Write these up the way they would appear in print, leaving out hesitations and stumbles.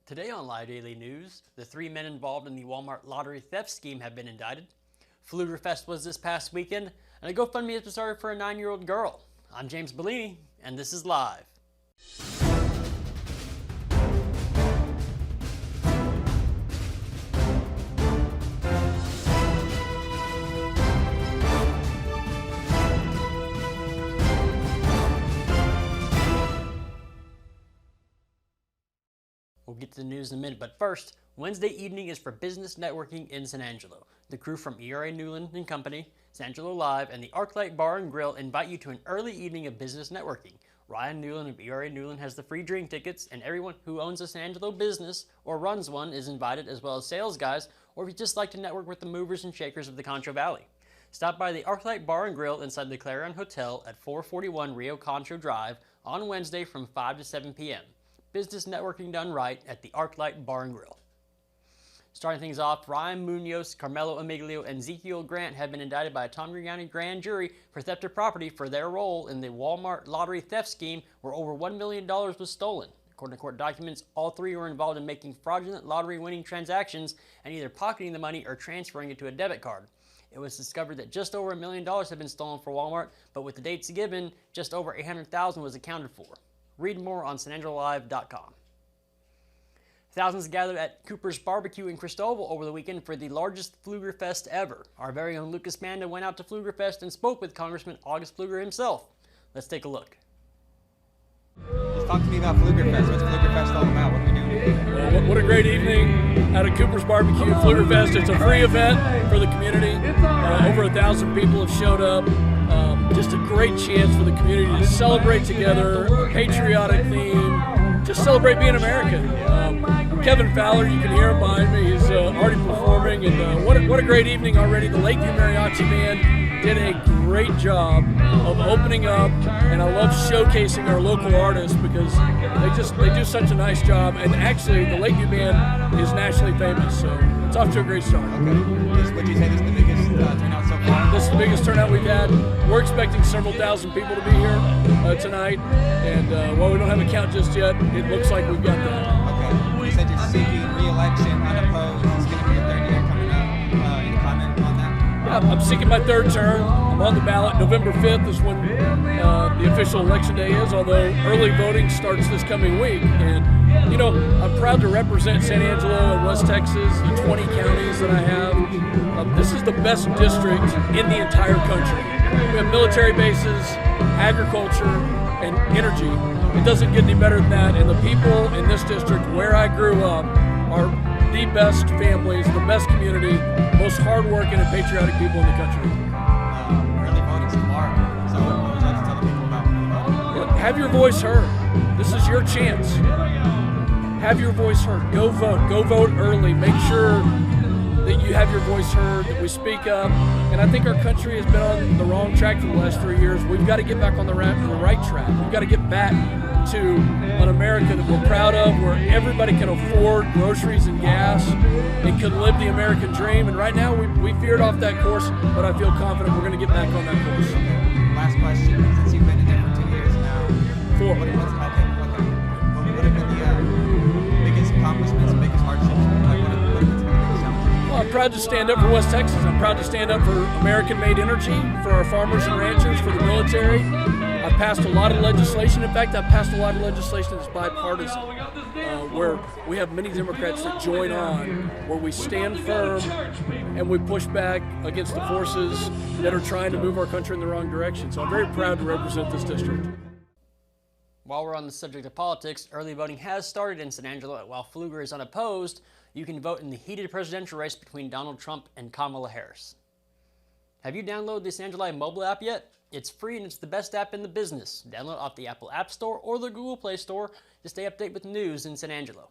Today on Live Daily News, the 3 men involved in the Walmart lottery theft scheme have been indicted. Pfluger Fest was this past weekend, and a GoFundMe has been started for a 9-year-old girl. I'm James Bellini, and this is Live. We'll get to the news in a minute, but first, Wednesday evening is for business networking in San Angelo. The crew from ERA Newland and Company, San Angelo Live, and the ArcLight Bar and Grill invite you to an early evening of business networking. Ryan Newland of ERA Newland has the free drink tickets, and everyone who owns a San Angelo business or runs one is invited, as well as sales guys, or if you just like to network with the movers and shakers of the Concho Valley. Stop by the ArcLight Bar and Grill inside the Clarion Hotel at 441 Rio Concho Drive on Wednesday from 5 to 7 p.m. Business networking done right at the ArcLight Bar and Grill. Starting things off, Ryan Munoz, Carmelo Amiglio, and Ezekiel Grant have been indicted by a Montgomery County grand jury for theft of property for their role in the Walmart lottery theft scheme where over $1 million was stolen. According to court documents, all three were involved in making fraudulent lottery winning transactions and either pocketing the money or transferring it to a debit card. It was discovered that just over $1 million had been stolen for Walmart, but with the dates given, just over $800,000 was accounted for. Read more on SanAngeloLive.com. Thousands gathered at Cooper's Barbecue in Cristobal over the weekend for the largest Pfluger Fest ever. Our very own Lucas Manda went out to Pfluger Fest and spoke with Congressman August Pfluger himself. Let's take a look. Just talk to me about Pfluger Fest. What's Pfluger Fest all about? What are we doing? Well, what a great evening out at Cooper's Barbecue, Pfluger Fest. It's a free event for the community. Over 1,000 people have showed up. Just a great chance for the community to celebrate together, a patriotic theme, just celebrate being American. Kevin Fowler, you can hear him behind me, he's already performing, and what a great evening already. The Lakeview Mariachi Band did a great job of opening up, and I love showcasing our local artists because they do such a nice job, and actually the Lakeview Band is nationally famous, so it's off to a great start. Okay. Would you say this is the biggest turnout so far? This is the biggest turnout we've had. We're expecting several thousand people to be here tonight, and while we don't have a count just yet, it looks like we've got that. Okay. You said you're seeking re-election unopposed. It's going to be your third year coming up. Any comment on that? Yeah, I'm seeking my third term. I'm on the ballot. November 5th is when the official election day is, although early voting starts this coming week. And, you know, I'm proud to represent San Angelo and West Texas, the 20 counties that I have. This is the best district in the entire country. We have military bases, agriculture, and energy. It doesn't get any better than that, and the people in this district where I grew up are the best families, the best community, most hardworking and patriotic people in the country. Early voting's tomorrow, so what would you like to tell the people about early voting? Have your voice heard. This is your chance. Have your voice heard. Go vote. Go vote early. Make sure that you have your voice heard, that we speak up. And I think our country has been on the wrong track for the last 3 years. We've got to get back on the right track. We've got to get back to an America that we're proud of, where everybody can afford groceries and gas and can live the American dream. And right now, we veered off that course, but I feel confident we're going to get back on that course. Last question, since you've been in there for 2 years now. 4. What have been the biggest accomplishments, biggest hardships? What have been some of the biggest challenges? Well, I'm proud to stand up for West Texas. I'm proud to stand up for American-made energy, for our farmers and ranchers, for the military. I've passed a lot of legislation. In fact, I've passed a lot of legislation that's bipartisan, where we have many Democrats that join on, where we stand firm and we push back against the forces that are trying to move our country in the wrong direction. So I'm very proud to represent this district. While we're on the subject of politics, early voting has started in San Angelo, and while Pfluger is unopposed, you can vote in the heated presidential race between Donald Trump and Kamala Harris. Have you downloaded the San Angelo mobile app yet? It's free and it's the best app in the business. Download off the Apple App Store or the Google Play Store to stay updated with news in San Angelo.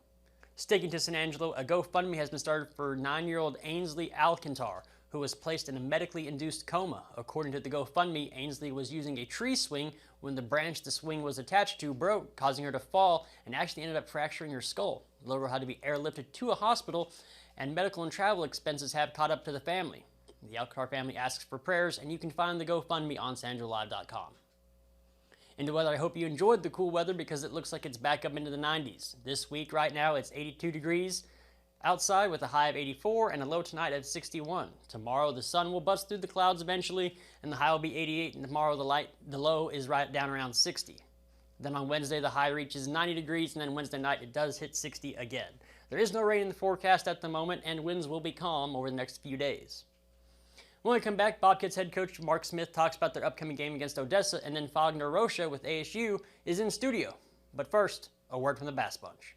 Sticking to San Angelo, a GoFundMe has been started for 9-year-old Ainsley Alcantar, who was placed in a medically induced coma. According to the GoFundMe, Ainsley was using a tree swing when the branch the swing was attached to broke, causing her to fall and actually ended up fracturing her skull. The little girl had to be airlifted to a hospital, and medical and travel expenses have caught up to the family. The Alcantar family asks for prayers, and you can find the GoFundMe on SanAngeloLive.com. Into weather, I hope you enjoyed the cool weather because it looks like it's back up into the 90s. This week right now it's 82 degrees outside with a high of 84 and a low tonight at 61. Tomorrow the sun will bust through the clouds eventually and the high will be 88, and tomorrow the low is right down around 60. Then on Wednesday the high reaches 90 degrees, and then Wednesday night it does hit 60 again. There is no rain in the forecast at the moment, and winds will be calm over the next few days. When we come back, Bobcats head coach Mark Smith talks about their upcoming game against Odessa, and then Fagner Rocha with ASU is in studio. But first, a word from the Bass Bunch.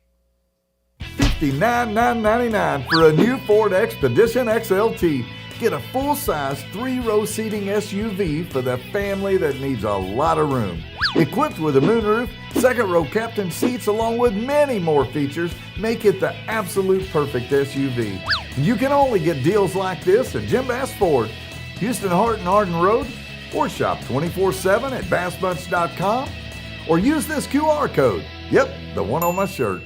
$59,999 for a new Ford Expedition XLT. Get a full-size 3-row seating SUV for the family that needs a lot of room. Equipped with a moonroof, second-row captain seats, along with many more features, make it the absolute perfect SUV. You can only get deals like this at Jim Bass Ford, Houston Hart and Arden Road, or shop 24/7 at bassbunch.com, or use this QR code. Yep, the one on my shirt.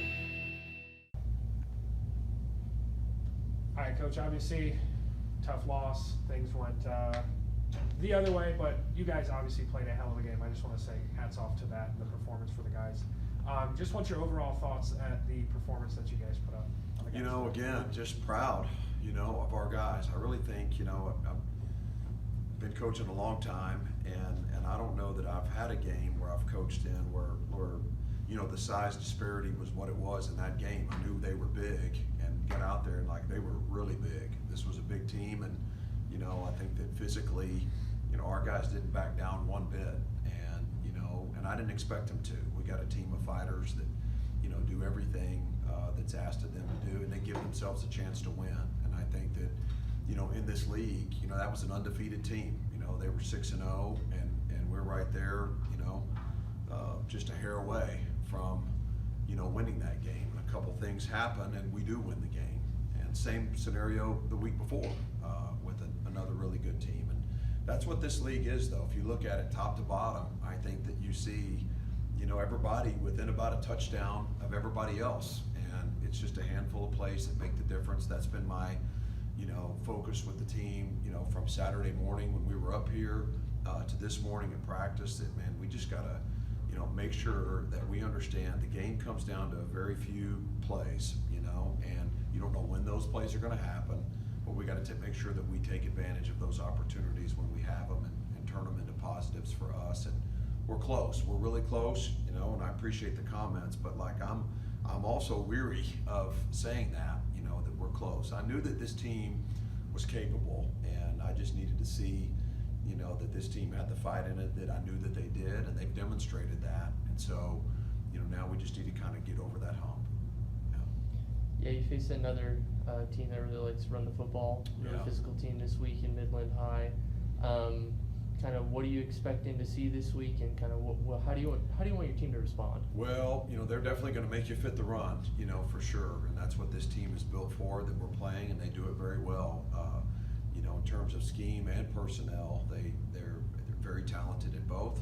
All right, Coach, obviously, tough loss. Things went the other way, but you guys obviously played a hell of a game. I just want to say hats off to that and the performance for the guys. Just want your overall thoughts at the performance that you guys put up. You know, again, just proud, of our guys. I really think, I've been coaching a long time, and I don't know that I've had a game where I've coached in where the size disparity was what it was in that game. I knew they were big and got out there and they were really big. This was a big team, and I think that physically, our guys didn't back down one bit, and I didn't expect them to. We got a team of fighters that do everything that's asked of them to do, and they give themselves a chance to win. And I think that in this league, that was an undefeated team. They were 6-0, and we're right there, just a hair away from winning that game. And a couple things happen, and we do win the game. And same scenario the week before with another really good team. And that's what this league is, though. If you look at it top to bottom, I think that you see everybody within about a touchdown of everybody else, and it's just a handful of plays that make the difference. That's been my focus with the team from Saturday morning when we were up here to this morning in practice. That, man, we just gotta make sure that we understand the game comes down to a very few plays, and you don't know when those plays are going to happen, but we got to make sure that we take advantage of those opportunities when we have them and turn them into positives for us. And we're close. We're really close, and I appreciate the comments, but I'm also weary of saying that, that we're close. I knew that this team was capable, and I just needed to see, that this team had the fight in it, that I knew that they did, and they've demonstrated that. And so, now we just need to kind of get over that hump. Yeah, you faced another team that really likes to run the football, really physical team this week in Midland High. Kind of what are you expecting to see this week, and kind of how do you want your team to respond? Well, they're definitely going to make you fit the run, for sure, and that's what this team is built for. That we're playing, and they do it very well. In terms of scheme and personnel, they're very talented at both,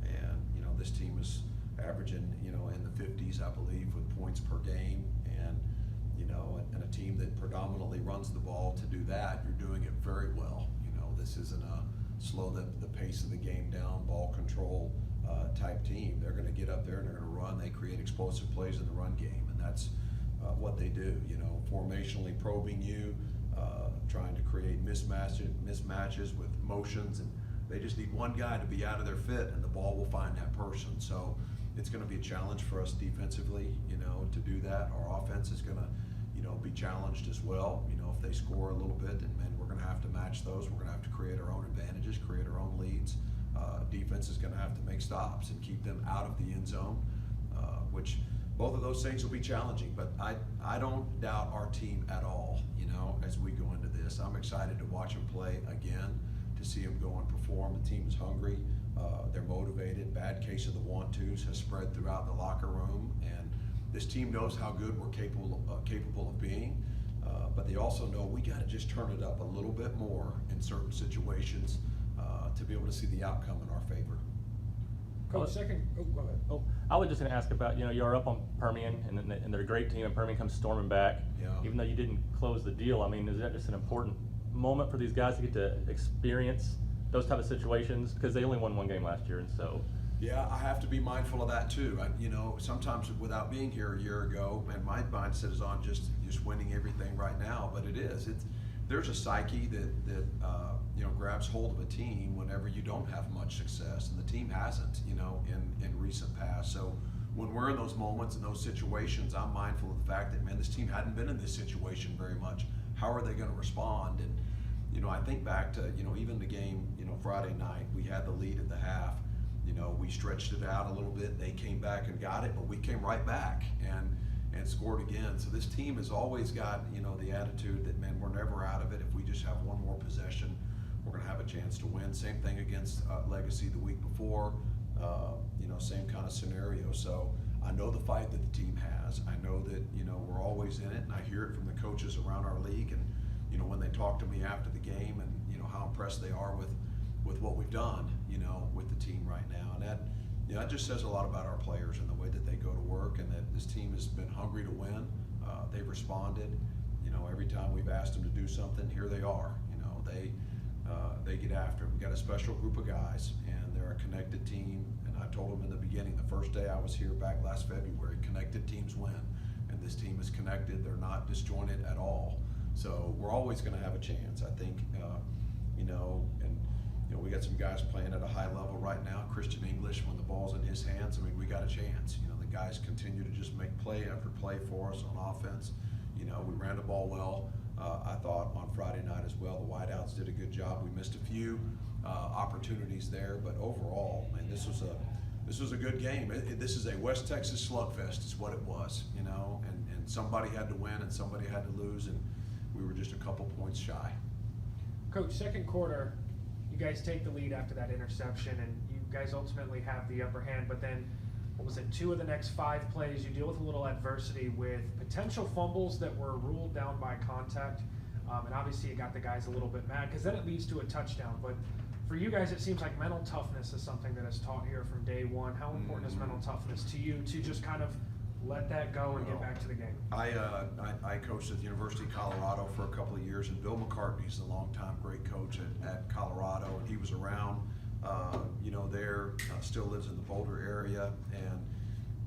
and this team is averaging in the 50s, I believe, with points per game, and and a team that predominantly runs the ball. To do that, you're doing it very well. This isn't a slow the pace of the game down, ball control type team. They're going to get up there and they're going to run. They create explosive plays in the run game, and that's what they do. Formationally probing you, trying to create mismatches with motions, and they just need one guy to be out of their fit, and the ball will find that person. So it's going to be a challenge for us defensively, to do that. Our offense is going to, be challenged as well. If they score a little bit, then we're going to have to match those. We're going to have to create our own advantages, create our own leads. Defense is going to have to make stops and keep them out of the end zone, which both of those things will be challenging. But I don't doubt our team at all, as we go into this. I'm excited to watch them play again, to see them go and perform. The team is hungry. They're motivated. Bad case of the want-tos has spread throughout the locker room, and this team knows how good we're capable of being, but they also know we got to just turn it up a little bit more in certain situations to be able to see the outcome in our favor. Coach, go ahead. Oh, I was just going to ask about, you're up on Permian, and they're a great team, and Permian comes storming back. Yeah. Even though you didn't close the deal, is that just an important moment for these guys to get to experience those type of situations? Because they only won one game last year, and so Yeah, I have to be mindful of that too. Sometimes without being here a year ago, and my mindset is on just winning everything right now. But there's a psyche that grabs hold of a team whenever you don't have much success, and the team hasn't, in recent past. So when we're in those moments and those situations, I'm mindful of the fact that, man, this team hadn't been in this situation very much. How are they going to respond? And I think back to even the game Friday night, we had the lead at the half. We stretched it out a little bit. They came back and got it, but we came right back and scored again. So this team has always got the attitude that, man, we're never out of it. If we just have one more possession, we're going to have a chance to win. Same thing against Legacy the week before. Same kind of scenario. So I know the fight that the team has. I know that we're always in it, and I hear it from the coaches around our league. And when they talk to me after the game, and how impressed they are with what we've done, with the team right now, and that just says a lot about our players and the way that they go to work, and that this team has been hungry to win. They've responded. Every time we've asked them to do something, here they are. They get after it. We've got a special group of guys, and they're a connected team. And I told them in the beginning, the first day I was here back last February, connected teams win. And this team is connected. They're not disjointed at all. So we're always going to have a chance, I think. We got some guys playing at a high level right now. Christian English, when the ball's in his hands, we got a chance. The guys continue to just make play after play for us on offense. We ran the ball well. I thought on Friday night as well. The wideouts did a good job. We missed a few opportunities there, but overall, man, this was a good game. This is a West Texas slugfest, is what it was. And somebody had to win and somebody had to lose, and we were just a couple points shy. Coach, second quarter, you guys take the lead after that interception, and you guys ultimately have the upper hand. But then, 2 of the next 5 plays, you deal with a little adversity with potential fumbles that were ruled down by contact. And obviously, you got the guys a little bit mad because then it leads to a touchdown. But for you guys, it seems like mental toughness is something that is taught here from day one. How important is mental toughness to you to just kind of let that go and get back to the game? I coached at the University of Colorado for a couple of years, and Bill McCartney's a longtime great coach at Colorado, and he was around, still lives in the Boulder area,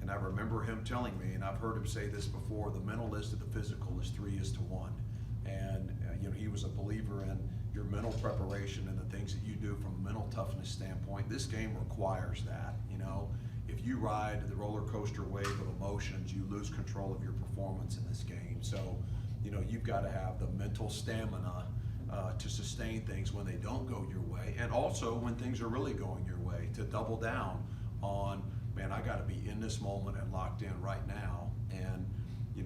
and I remember him telling me, and I've heard him say this before, the mental is to the physical is 3:1, and he was a believer in your mental preparation and the things that you do from a mental toughness standpoint. This game requires that. If you ride the roller coaster wave of emotions, you lose control of your performance in this game. So, you've got to have the mental stamina to sustain things when they don't go your way, and also when things are really going your way, to double down on, man, I got to be in this moment and locked in right now. And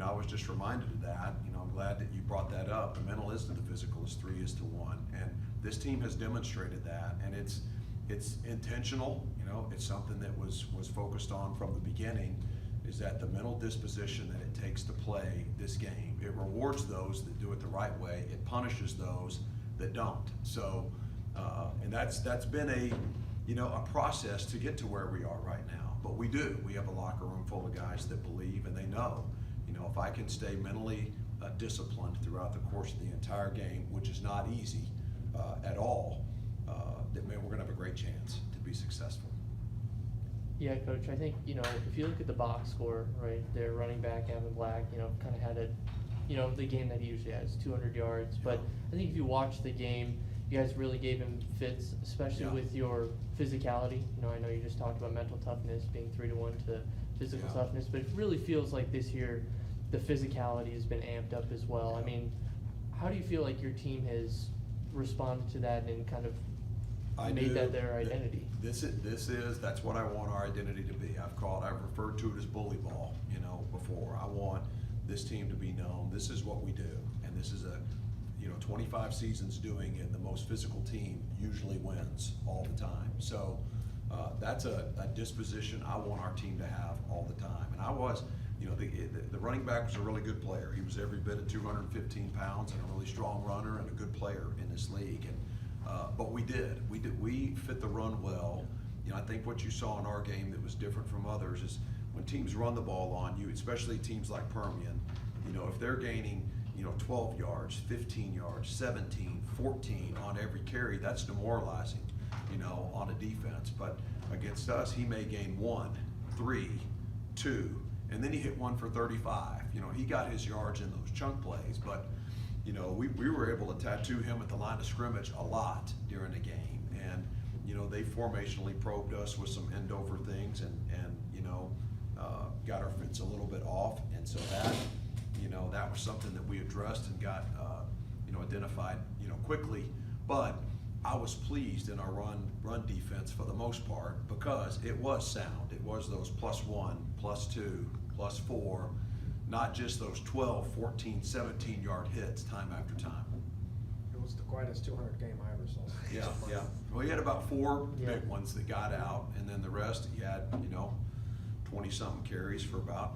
I was just reminded of that. I'm glad that you brought that up. The mental is to the physical is 3:1, and this team has demonstrated that, and it's intentional. It's something that was focused on from the beginning, is that the mental disposition that it takes to play this game. It rewards those that do it the right way. It punishes those that don't. So, and that's been a process to get to where we are right now. But we do. We have a locker room full of guys that believe, and they know, if I can stay mentally disciplined throughout the course of the entire game, which is not easy at all, that, man, we're going to have a great chance to be successful. Yeah, Coach, I think, if you look at the box score, right, their running back, Evan Black, kind of had the game that he usually has, 200 yards. But I think if you watch the game, you guys really gave him fits, especially with your physicality. I know you just talked about mental toughness being 3:1 to physical toughness, but it really feels like this year the physicality has been amped up as well. How do you feel like your team has responded to that and kind of made that their identity? That's what I want our identity to be. I've referred to it as bully ball, before. I want this team to be known. This is what we do, and this is 25 seasons doing it. The most physical team usually wins all the time. So that's a disposition I want our team to have all the time. And I was, the running back was a really good player. He was every bit of 215 pounds and a really strong runner and a good player in this league. And but we fit the run well. I think what you saw in our game that was different from others is when teams run the ball on you, especially teams like Permian, if they're gaining 12 yards, 15 yards, 17, 14 on every carry, that's demoralizing. on a defense. But against us, he may gain 1, 3, 2, and then he hit 1 for 35. He got his yards in those chunk plays, but we were able to tattoo him at the line of scrimmage a lot during the game. And they formationally probed us with some end over things, and got our fits a little bit off, and so that was something that we addressed and got identified quickly. But I was pleased in our run defense for the most part, because it was sound. It was those +1, +2, +4, not just those 12, 14, 17-yard hits time after time. It was the quietest 200 game I ever saw. Yeah. Well, he had about 4 Yeah. big ones that got out, and then the rest he had 20-something carries for about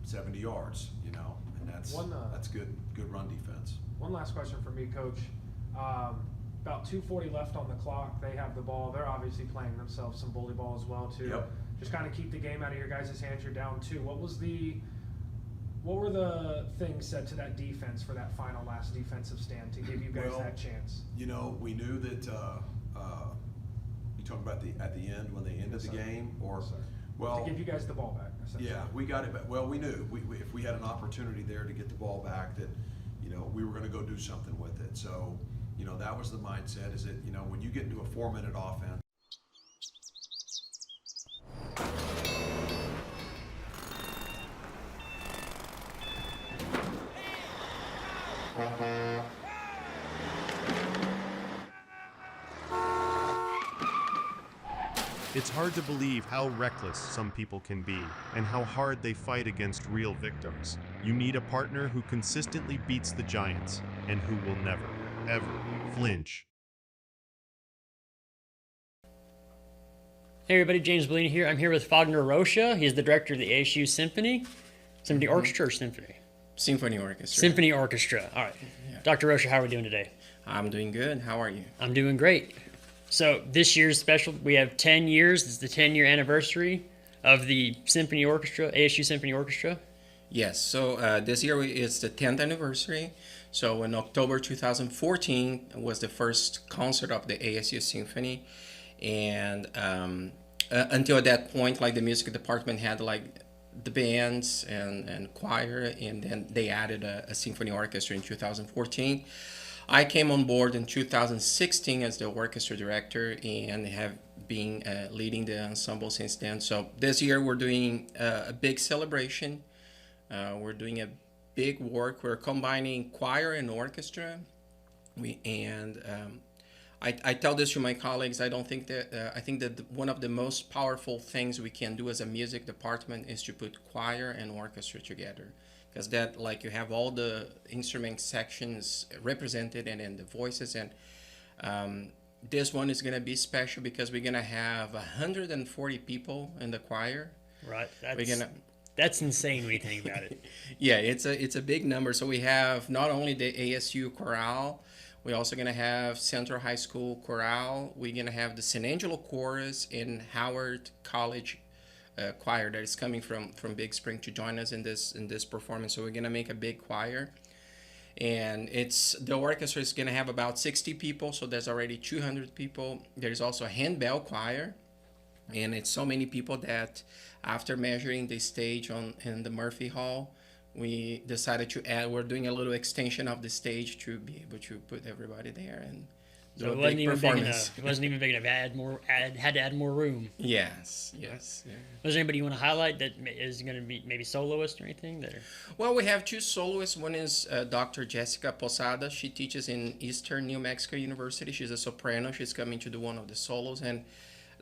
70 yards. And that's good run defense. One last question for me, Coach. About 2:40 left on the clock. They have the ball. They're obviously playing themselves some bully ball as well too. Yep. Just kind of keep the game out of your guys' hands. You're down 2. What were the things said to that defense for that final last defensive stand to give you guys that chance? We knew that. You talking about at the end when they ended the game, or Yes, sir. well, To give you guys the ball back, essentially. yeah, we got it back. Well, we knew if we had an opportunity there to get the ball back, that we were going to go do something with it. So that was the mindset. Is that when you get into a 4-minute offense. It's hard to believe how reckless some people can be and how hard they fight against real victims. You need a partner who consistently beats the Giants and who will never, ever flinch. Hey everybody, James Bellini here. I'm here with Fagner Rocha. He's the director of the ASU Symphony. Symphony Orchestra or Symphony? Symphony Orchestra. Symphony Orchestra. All right. Yeah. Dr. Rocha, how are we doing today? I'm doing good. How are you? I'm doing great. So this year's special, we have 10 years. It's the 10-year anniversary of the Symphony Orchestra, ASU Symphony Orchestra. Yes. So this year is the 10th anniversary. So in October 2014 was the first concert of the ASU Symphony. And until that point, like the music department had like the bands and choir, and then they added a symphony orchestra in 2014. I came on board in 2016 as the orchestra director and have been leading the ensemble since then. So this year we're doing a big celebration. We're doing a big work. We're combining choir and orchestra. I tell this to my colleagues. I think that one of the most powerful things we can do as a music department is to put choir and orchestra together, because that, like, you have all the instrument sections represented and then the voices, and this one is going to be special because we're going to have 140 people in the choir. Right. That's insane when you think about it. Yeah, it's a big number. So we have not only the ASU chorale, we're also going to have Central High School chorale. We're going to have the San Angelo chorus and Howard College choir that is coming from Big Spring to join us in this performance. So we're going to make a big choir. And the orchestra is going to have about 60 people, so there's already 200 people. There's also a handbell choir, and it's so many people that after measuring the stage in the Murphy Hall, we decided to add, we're doing a little extension of the stage to be able to put everybody there and do a big performance. It wasn't even big enough. Had to add more room. Yes. Yeah. Was there anybody you want to highlight that is going to be maybe soloist or anything there? Well, we have 2 soloists. One is Dr. Jessica Posada. She teaches in Eastern New Mexico University. She's a soprano. She's coming to do one of the solos. And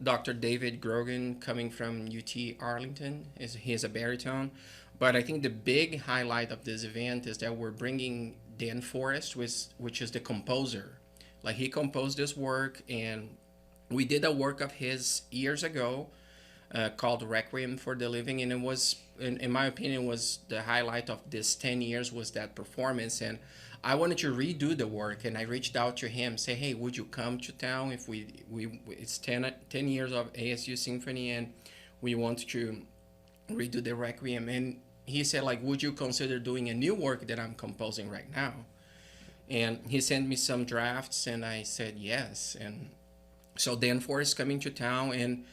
Dr. David Grogan, coming from UT Arlington, he is a baritone. But I think the big highlight of this event is that we're bringing Dan Forrest, which is the composer. Like, he composed this work, and we did a work of his years ago called Requiem for the Living, and it was, in my opinion, was the highlight of this 10 years was that performance. And I wanted to redo the work, and I reached out to him, say, hey, would you come to town if it's 10 years of ASU Symphony, and we want to redo the Requiem. And he said, like, would you consider doing a new work that I'm composing right now? And he sent me some drafts, and I said yes. And So Danforth is coming to town, and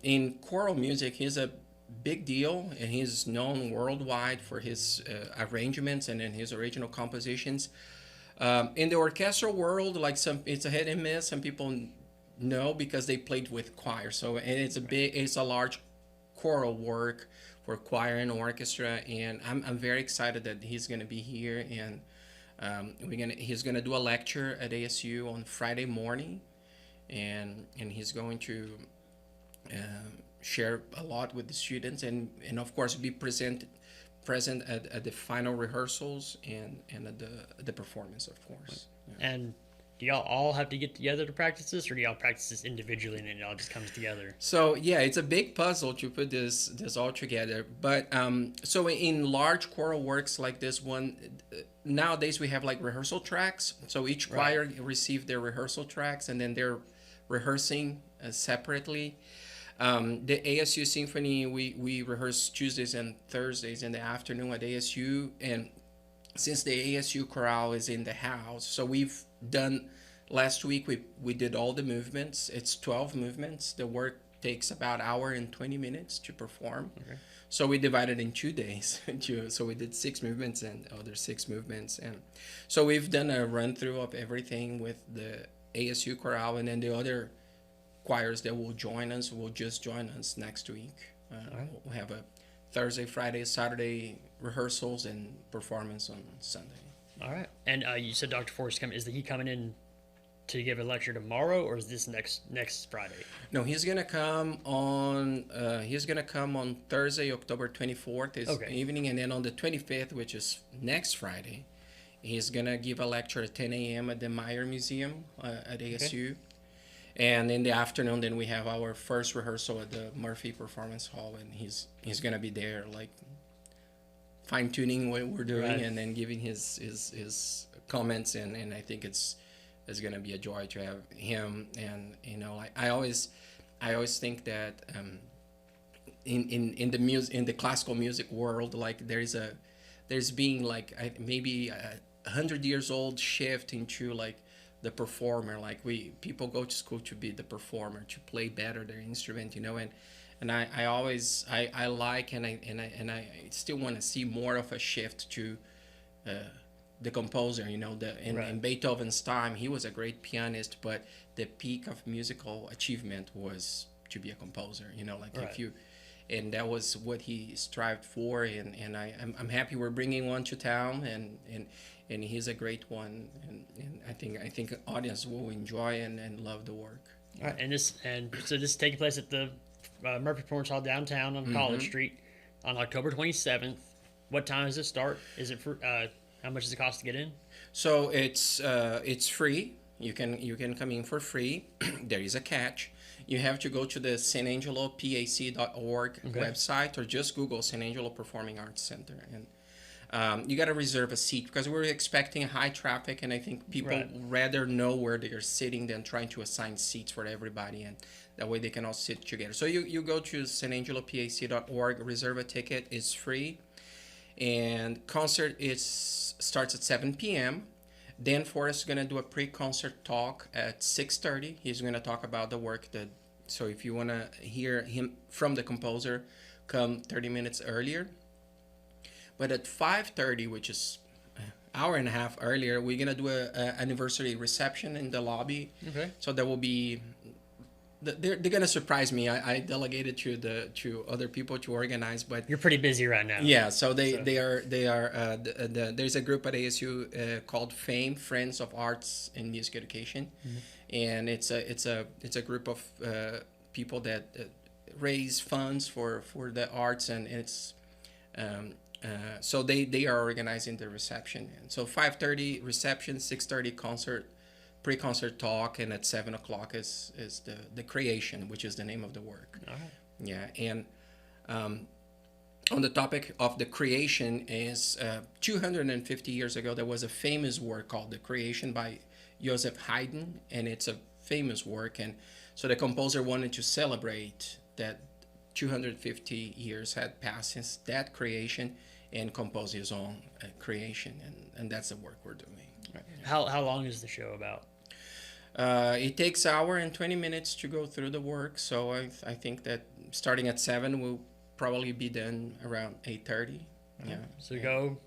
in choral music, he's a big deal, and he's known worldwide for his arrangements and in his original compositions. In the orchestral world, like it's a hit and miss. Some people know because they played with choir. So and it's a large choral work for choir and orchestra, and I'm very excited that he's gonna be here, and he's gonna do a lecture at ASU on Friday morning, and he's going to share a lot with the students, and of course be present at the final rehearsals and at the performance, of course. Yeah. And do y'all all have to get together to practice this, or do y'all practice this individually and it all just comes together? So yeah, it's a big puzzle to put this all together. But so in large choral works like this one, nowadays we have like rehearsal tracks. So each choir receive their rehearsal tracks, and then they're rehearsing separately. The ASU Symphony, we rehearse Tuesdays and Thursdays in the afternoon at ASU, and since the ASU chorale is in the house, so we've done, last week we did all the movements. It's 12 movements. The work takes about an hour and 20 minutes to perform. Okay. So we divided in 2 days. So we did 6 movements and other 6 movements. And so we've done a run through of everything with the ASU chorale, and then the other choirs that will join us will just join us next week. We'll have a Thursday, Friday, Saturday rehearsals and performance on Sunday. All right. And you said Dr. Forrest coming. Is he coming in to give a lecture tomorrow, or is this next Friday? No, he's gonna come on. Thursday, October 24th, evening, and then on the 25th, which is next Friday, he's gonna give a lecture at 10 a.m. at the Meyer Museum at ASU. Okay. And in the afternoon, then we have our first rehearsal at the Murphy Performance Hall, and he's gonna be there, like fine tuning what we're doing, and then giving his comments, and I think it's gonna be a joy to have him. And like I always think that in the classical music world, like there's been like maybe a 100 years old shift into like the performer. Like people go to school to be the performer, to play better their instrument, and I always like and I still want to see more of a shift to the composer. In Beethoven's time, he was a great pianist, but the peak of musical achievement was to be a composer. And that was what he strived for, and I'm happy we're bringing one to town, and he's a great one, and I think the audience will enjoy and love the work. All right, so this is taking place at the Murphy Performance Hall downtown on College Street on October 27th. What time does it start? Is it for how much does it cost to get in? So it's free. You can come in for free. There is a catch. You have to go to the sanangelopac.org website, or just Google San Angelo Performing Arts Center, and you got to reserve a seat because we're expecting high traffic, and I think people rather know where they're sitting than trying to assign seats for everybody, and that way they can all sit together. So you go to sanangelopac.org, reserve a ticket. It's free, and concert starts at 7 p.m. Dan Forrest is going to do a pre-concert talk at 6:30. He's going to talk about the work so if you want to hear him from the composer, come 30 minutes earlier. But at 5:30, which is an hour and a half earlier, we're going to do an anniversary reception in the lobby. Okay. So there will be, they're going to surprise me. I delegated to other people to organize, but you're pretty busy right now. Yeah. So they are there's a group at ASU called FAME, Friends of Arts and Music Education, and it's a group of people that raise funds for the arts, and it's so they are organizing the reception. And so 5:30 reception, 6:30 concert. Pre-concert talk, and at 7 o'clock is the creation, which is the name of the work. All right. Yeah, and on the topic of the creation is 250 years ago there was a famous work called The Creation by Joseph Haydn, and it's a famous work, and so the composer wanted to celebrate that 250 years had passed since that creation and compose his own creation, and that's the work we're doing. Right. How long is the show about? It takes an hour and 20 minutes to go through the work, so I think that starting at 7 we'll probably be done around 8:30. Yeah. So yeah. go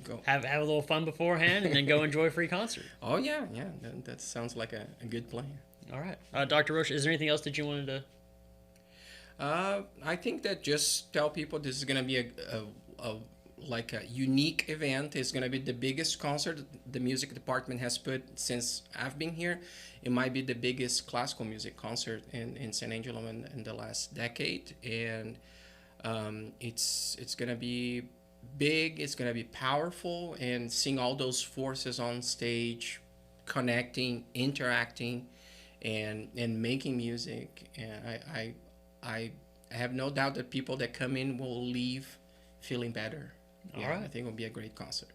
Go. have a little fun beforehand, and then go enjoy a free concert. Oh yeah, yeah. That sounds like a good plan. All right, Dr. Rocha, is there anything else that you wanted to? I think that just tell people this is gonna be a like a unique event. It's gonna be the biggest concert the music department has put since I've been here. It might be the biggest classical music concert in San Angelo in the last decade, and it's gonna be big. It's gonna be powerful, and seeing all those forces on stage, connecting, interacting, and making music. And I have no doubt that people that come in will leave feeling better. All Yeah, right. I think it'll be a great concert.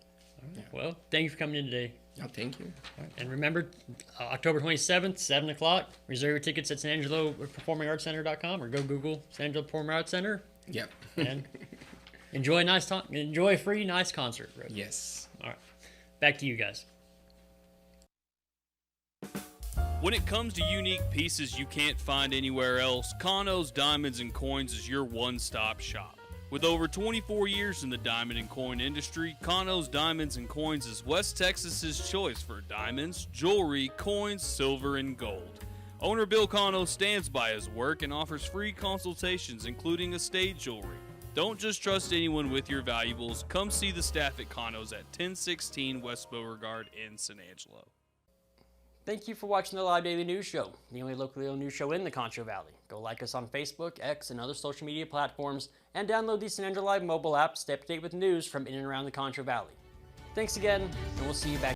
Yeah. Well, thank you for coming in today. Oh, thank you. All right. And remember, October 27th, 7 o'clock. Reserve your tickets at SanAngeloPerformingArtsCenter.com, or go Google San Angelo Performing Arts Center. Yep. And enjoy a nice time. Enjoy a free, nice concert. Right? Yes. All right. Back to you guys. When it comes to unique pieces you can't find anywhere else, Kano's Diamonds and Coins is your one-stop shop. With over 24 years in the diamond and coin industry, Kano's Diamonds and Coins is West Texas's choice for diamonds, jewelry, coins, silver, and gold. Owner Bill Kano stands by his work and offers free consultations, including estate jewelry. Don't just trust anyone with your valuables. Come see the staff at Kano's at 1016 West Beauregard in San Angelo. Thank you for watching the Live Daily News Show, the only locally owned news show in the Concho Valley. Go like us on Facebook, X, and other social media platforms, and download the San Angelo Live mobile app to stay up to date with news from in and around the Concho Valley. Thanks again, and we'll see you back.